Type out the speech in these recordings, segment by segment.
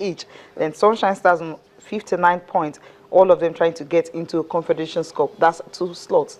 each. Then Sunshine Stars on 59 points. All of them trying to get into a Confederations Cup. That's 2 slots.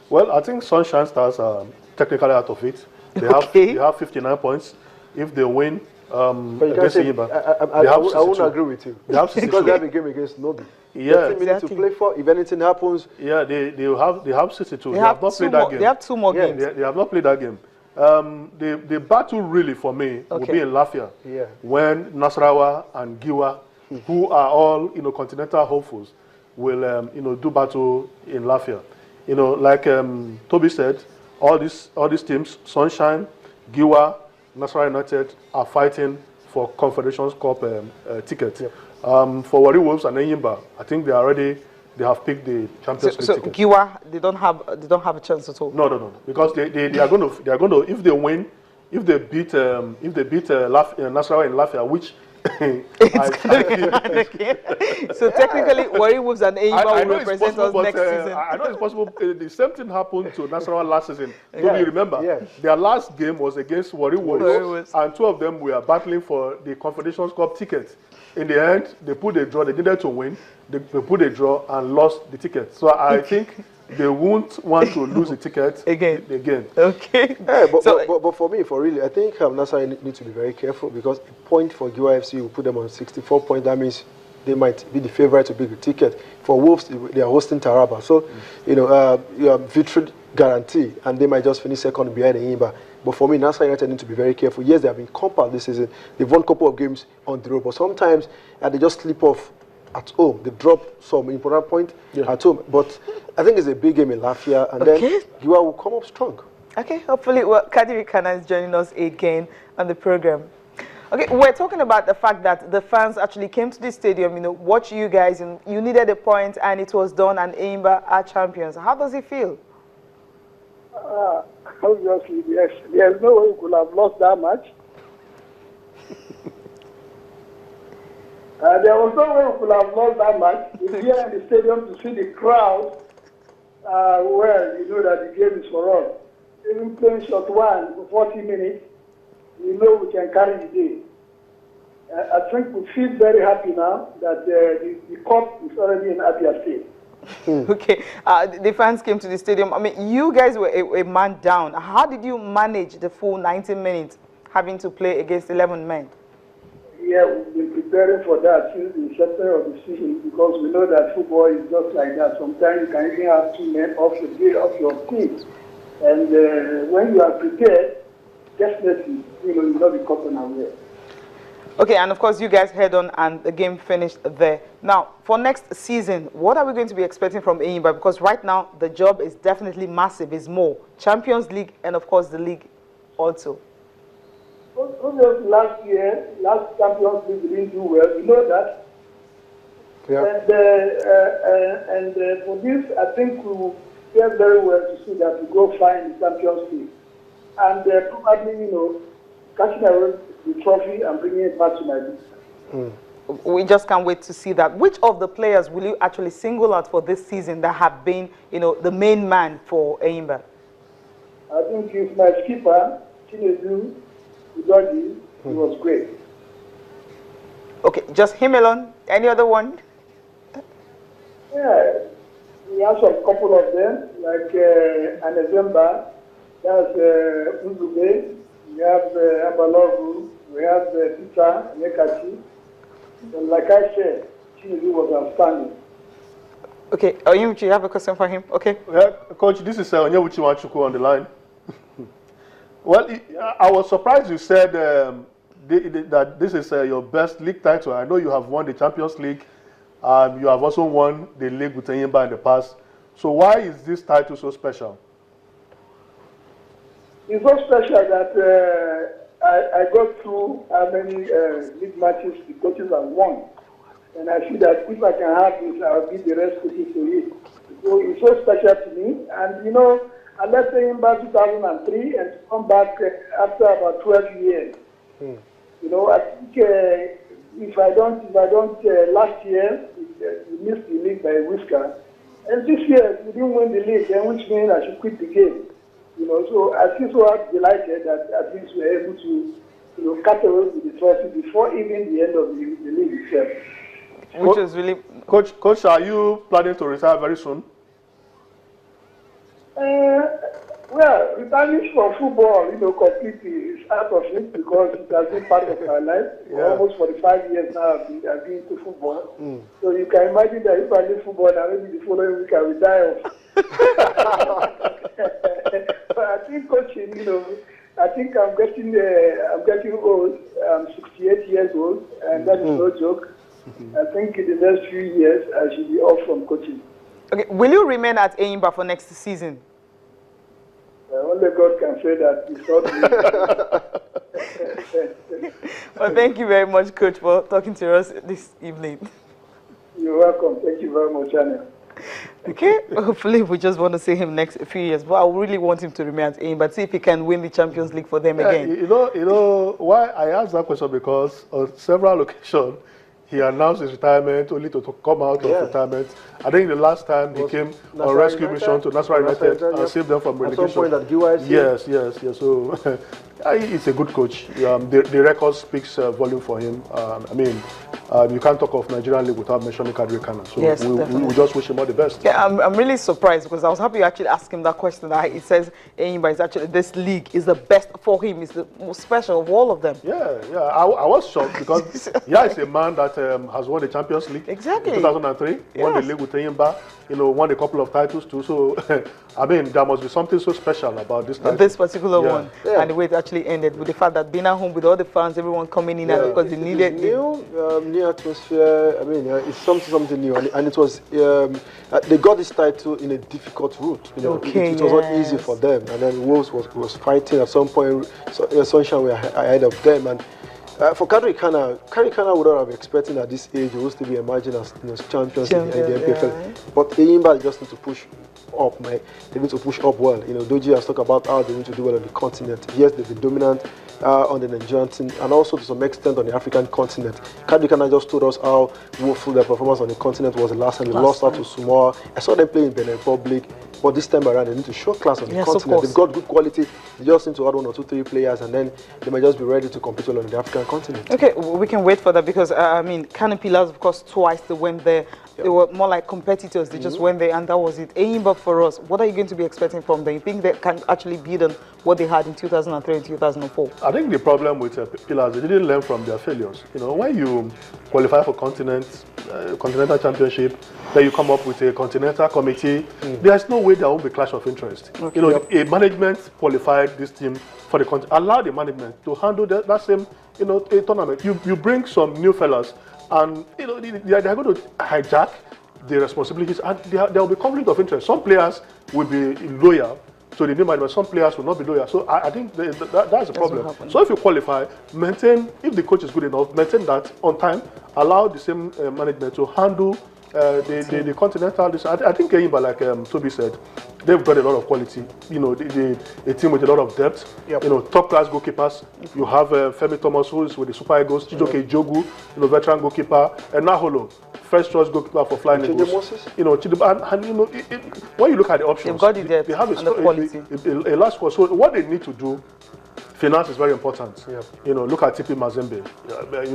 Well, I think Sunshine Stars are technically out of it. They have 59 points. If they win against Enyimba, I won't agree with you. They have 62. Because they have a game against Nobi. Yeah, the team need to play for. If anything happens, yeah, they have 62. They have not played that game. They have 2 more games. They have not played that game. The battle really for me will be in Lafia, when Nasarawa and Giwa, who are all continental hopefuls, will do battle in Lafia. Like Toby said, all these teams, Sunshine, Giwa, Nasarawa United, are fighting for Confederations Cup tickets. Yep. For Warri Wolves and Enyimba, I think they have picked the Champions League ticket. So Giwa, they don't have a chance at all. No, because they are going to if they win, if they beat Nasarawa in Lafia, which it's going to be hard again. So technically, Warri Wolves and Enyimba will represent us next season. I know it's possible. The same thing happened to Nasarawa last season. Do you remember? Their last game was against Warri Wolves, and 2 of them were battling for the Confederations Cup ticket. In the end, they put a draw. They needed to win. They put a draw and lost the ticket. So I think they won't want to lose the ticket again. Okay. Yeah, but for me, for really, I think Nasarawa need to be very careful, because a point for Giwa FC will put them on 64 points. That means they might be the favorite to pick the ticket. For Wolves, they are hosting Taraba. So, you have victory guarantee, and they might just finish second behind Enyimba. But for me, Nasarawa United need to be very careful. Yes, they have been compact this season. They've won a couple of games on the road, but sometimes they just slip off at home. They drop some important point at home. But I think it's a big game in Lafia, and then Giwa will come up strong. Okay, hopefully, Kadiri Kana is joining us again on the program. Okay, we're talking about the fact that the fans actually came to the stadium, watch you guys, and you needed a point, and it was done, and Enyimba are champions. How does it feel? Obviously, yes. There's no way we could have lost that much. There was no way we could have lost that much. We're here in the stadium to see the crowd, where you know that the game is for us. Even playing shot 1 for 40 minutes, we know we can carry the day. I think we feel very happy now that the cup is already in Abia State. Okay, the fans came to the stadium. I mean, you guys were a man down. How did you manage the full 90 minutes having to play against 11 men? Yeah, we've been preparing for that since the inception of the season, because we know that football is just like that. Sometimes you can even have 2 men off your team. And when you are prepared, definitely, you'll not be caught unaware. Okay, and of course, you guys head on and the game finished there. Now, for next season, what are we going to be expecting from Enyimba? Because right now, the job is definitely massive. It's more Champions League and, of course, the league also. Obviously, last Champions League, we didn't do well. We know that. Yeah. And for this, I think we will fare very well to see that we go far in the Champions League. And probably, catching away the trophy and bringing it back to Nigeria. We just can't wait to see that. Which of the players will you actually single out for this season that have been, the main man for Enyimba? I think it's my skipper, Chinedu, Udoji. He was great. Okay, just him alone? Any other one? Yeah, we have a couple of them, like Anezemba, that's Uzube. We have Abalogu, we have Peter Nekachi. And like I said, Chinedu was outstanding. Okay, Onyewuchi, you have a question for him? Okay. Yeah, Coach, this is Onyewuchi Wanchuku on the line. Well, I was surprised you said that this is your best league title. I know you have won the Champions League. You have also won the league with Enyimba in the past. So why is this title so special? It's so special that I got through how many league matches the coaches have won. And I see that if I can have this, I'll beat the rest coaches to it. So it's so special to me. And I left Enyimba 2003 and to come back after about 12 years. I think if I don't last year, we missed the league by a whisker. And this year, we didn't win the league, then which means I should quit the game. So I feel so delighted that at least we're able to, cut away with the trophy before even the end of the league. them. Which is really... Coach, are you planning to retire very soon? Well, retiring from football, completely is out of it because it has been part of my life. For almost 45 years now, I've been into football. So you can imagine that if I leave football, now maybe the following week I will die off. But I think coaching, I think I'm getting old. I'm 68 years old, and that is no joke. I think in the next few years, I should be off from coaching. Okay, will you remain at Enyimba for next season? Only God can say that. It's not me. Well, thank you very much, Coach, for talking to us this evening. You're welcome. Thank you very much, Anna. Okay, hopefully we just want to see him next few years, but I really want him to remain at Enyimba, but see if he can win the Champions League for them again. You know why I asked that question, because on several occasions he announced his retirement only to come out of retirement. I think the last time he came on rescue mission to Nasarawa United and saved them from relegation. At some point at GYC. Yes. So he's a good coach. The record speaks volume for him. You can't talk of Nigerian League without mentioning Kadri Kana. So yes, we just wish him all the best. Yeah, I'm really surprised because I was happy you actually asked him that question. It says Enyimba is actually, this league is the best for him. It's the most special of all of them. Yeah. I was shocked because he's a man that has won the Champions League. Exactly. In 2003, won the league with Enyimba, won a couple of titles too. So, there must be something so special about this title. This particular one. Yeah. And the way it actually ended with the fact that being at home with all the fans, everyone coming in because they needed new atmosphere. It's something new, and it was they got this title in a difficult route. It was not easy for them, and then Wolves was fighting at some point. Sunshine were ahead of them, and for Kadri Kana would not have expected at this age he will still be emerging as champions in the NPFL. But Enyimba just need to push up, man. They need to push up well. Doji has talked about how they need to do well on the continent. Yes, they've been dominant on the Nigerian team and also to some extent on the African continent. Kadri Kana just told us how woeful their performance on the continent was the last time. They lost out to Samoa. I saw them play in Benin Republic. But this time around, they need to show class on the continent. They've got good quality. They just need to add 1 or 2, 3 players, and then they might just be ready to compete well on the African continent. Okay, we can wait for that because, Caterpillars, of course, twice they went there. They were more like competitors. They just went there, and that was it. Enyimba for us, what are you going to be expecting from them? You think they can actually build on what they had in 2003 and 2004? I think the problem with Pillars, they didn't learn from their failures. When you qualify for continental championship, then you come up with a continental committee, there's no way there won't be clash of interest. A management qualified this team for the continent. Allow the management to handle that same a tournament. You bring some new fellas, and they're going to hijack the responsibilities, and there will be conflict of interest. Some players will be loyal to the new management, some players will not be loyal. So I think that's a problem. So if you qualify, maintain, if the coach is good enough, maintain that on time, allow the same management to handle the continental. I think Enyimba, like Toby said, they've got a lot of quality. A team with a lot of depth. Top class goalkeepers. You have Femi Thomas, who is with the Super Eagles. Chijoke Jogu, veteran goalkeeper, and Naholo, first choice goalkeeper for Flying Eagles. When you look at the options, they've got the depth they have and the quality. A large squad. So what they need to do. Finance is very important. Look at TP Mazembe.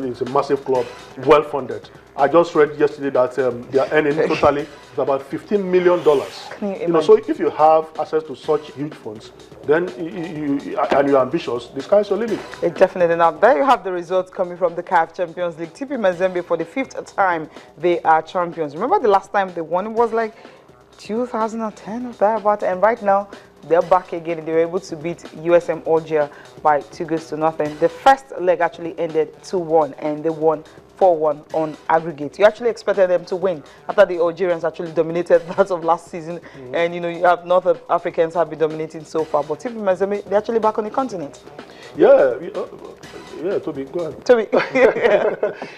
It's a massive club, well funded. I just read yesterday that they are earning totally about $15 million. So if you have access to such huge funds, then and you're ambitious, the sky is your limit. Definitely. Now there you have the results coming from the CAF Champions League. TP Mazembe, for the 5th time, they are champions. Remember the last time they won? It was like 2010 or thereabout, and right now they're back again. They were able to beat USM Alger by 2-0. The first leg actually ended 2-1, and they won 4-1 on aggregate. You actually expected them to win after the Algerians actually dominated that of last season, and you have North Africans have been dominating so far. But TP Mazembe, they're actually back on the continent. Yeah, Toby, go ahead. Toby.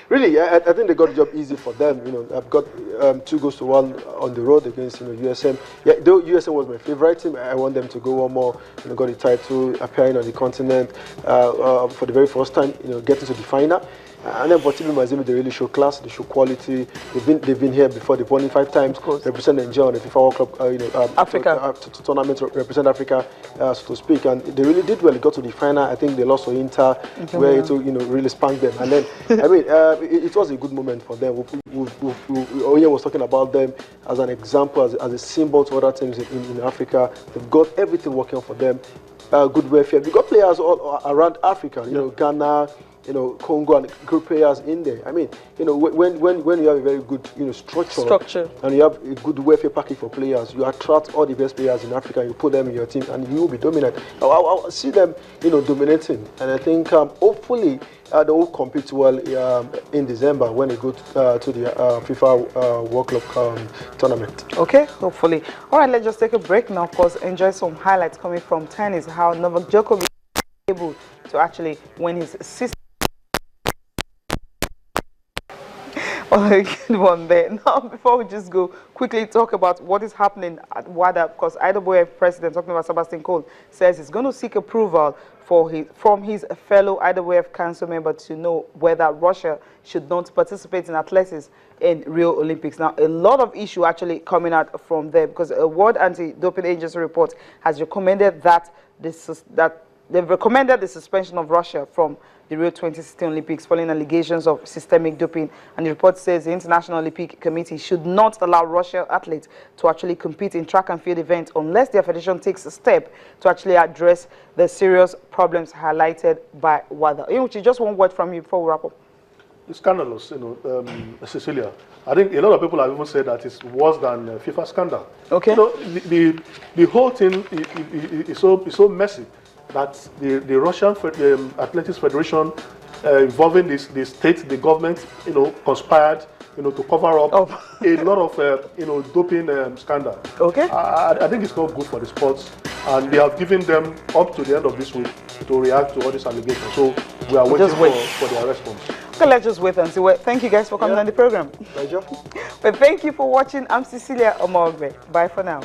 Really, I think they got the job easy for them. I've got 2-1 on the road against USM. Yeah, though USM was my favorite team, I want them to go one more. Got the title, appearing on the continent for the very first time. Getting to the final. And then for TV Mazembe, they really show class, they show quality. They've been here before. They've won it 5 times. Represent Nigeria on the FIFA World Cup, Africa tournament, represent Africa, so to speak. And they really did well. They got to the final. I think they lost to Inter, where it really spanked them. And then I mean, it was a good moment for them. Oye was talking about them as an example, as a symbol to other teams in Africa. They've got everything working for them. Good welfare. We've got players all around Africa. Ghana, Congo, and good players in there. I mean, when you have a very good, structure, and you have a good welfare package for players, you attract all the best players in Africa. You put them in your team, and you will be dominant. I see them, dominating, and I think hopefully they will compete well in December when they go to the FIFA World Cup tournament. Okay, hopefully. All right, let's just take a break now. Of course, enjoy some highlights coming from tennis. How Novak Djokovic was able to actually win his sister. Oh, good one there. Now, before we just go quickly talk about what is happening at WADA, because IWF president, talking about Sebastian Coe, says he's going to seek approval from his fellow IWF council member to know whether Russia should not participate in athletics in Rio Olympics. Now, a lot of issue actually coming out from there, because a World Anti-Doping Agency report has recommended that they've recommended the suspension of Russia from the Rio 2016 Olympics following allegations of systemic doping. And the report says the International Olympic Committee should not allow Russian athletes to actually compete in track and field events unless their federation takes a step to actually address the serious problems highlighted by WADA. Just one word from you before we wrap up. It's scandalous, Cecilia. I think a lot of people have even said that it's worse than FIFA scandal. Okay. The whole thing is so messy that the Russian Athletics Federation, involving the state, the government, conspired, to cover up a lot of, doping scandal. Okay. I think it's not good for the sports, and they have given them up to the end of this week to react to all these allegations. So we are waiting for their response. Okay, let's just wait and see. Thank you guys for coming on the program. Pleasure. But thank you for watching. I'm Cecilia Omogbe. Bye for now.